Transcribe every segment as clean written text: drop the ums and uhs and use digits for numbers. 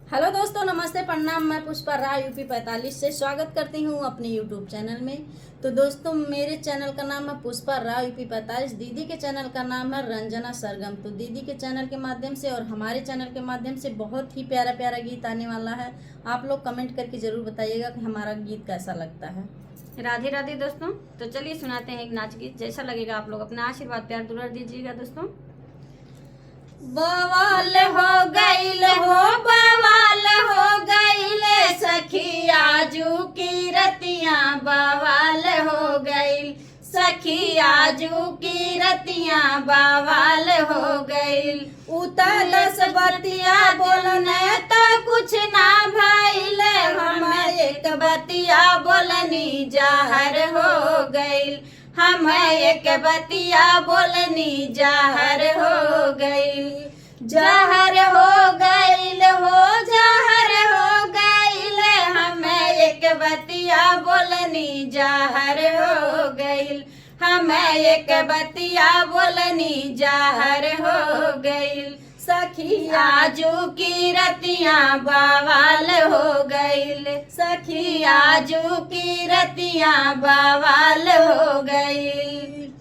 Hello दोस्तों, नमस्ते, प्रणाम। मैं पुष्पा राय यूपी 45 से स्वागत करती हूँ अपने यूट्यूब चैनल में। तो दोस्तों, मेरे चैनल का नाम है पुष्पा राय यूपी 45। दीदी के चैनल का नाम है रंजना सरगम। तो दीदी के चैनल के माध्यम से और हमारे चैनल के माध्यम से बहुत ही प्यारा प्यारा गीत आने वाला है। आप लोग कमेंट करके ज़रूर बताइएगा कि हमारा गीत कैसा लगता है। राधे राधे दोस्तों। तो चलिए सुनाते हैं एक नाच गीत। जैसा लगेगा आप लोग अपना आशीर्वाद प्यार दुलार दीजिएगा दोस्तों। बवाल हो गईल हो, बवाल हो गईल सखिया जू की रतियां, बवाल हो गईल सखिया जू की रतियां, बवाल हो गईल। उता 10 बतिया बोलने तो कुछ ना भइल, हम एक बतिया बोलनी जहर हो गईल, हम एक बतिया बोलनी जहर हो गईल। जहर हो गईल हो, जहर हो गईल, हम एक बतिया बोलनी जहर हो गईल, हम एक बतिया बोलनी जहर हो गईल। सखिया जू की रतियां बवाल हो गईल, सखिया जू की रतियां बवाल हो गईल।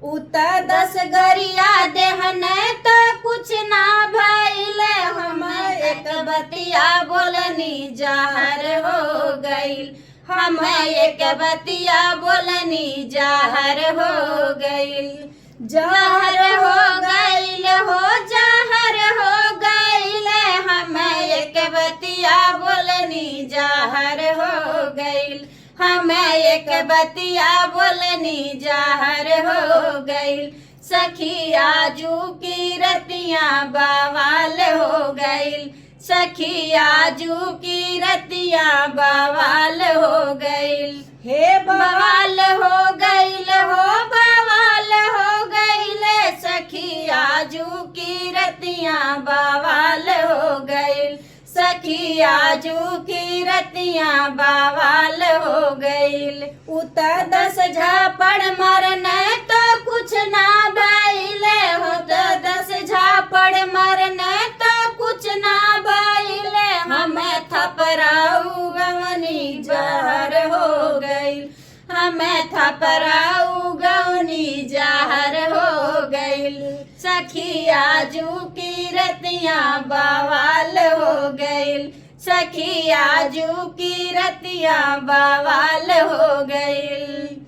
उता 10 गरिया देहने तो कुछ ना भइल, हम एक बतिया बोलनी जहर हो गईल, हम एक बतिया बोलनी जहर हो गईल। जहर हो गईल हो, जहर हो गईल, हम एक बतिया बोलनी जहर हो गईल, हम एक बतिया बोलनी जहर हो गईल। सखिया जू की रतियां बवाल हो गईल, सखिया जू की रतियां बवाल हो गईल। हे बवाल हो गईल हो, बवाल हो गईल, सखिया जू की रतियां बवाल हो गईल, सखिया जू की रतियां बवाल हो गईल। उता 10 झापड़ मरने तो कुछ ना भइल हो, तो 10 झापड़ मरने तो कुछ ना भइल, हमें थपराऊ गवनी जहर हो गईल, हमें थपराऊ गवनी जहर हो गईल। सखिया जू की रतियां बवाल हो गईल, सखिया जू की रतियां बवाल हो गईल।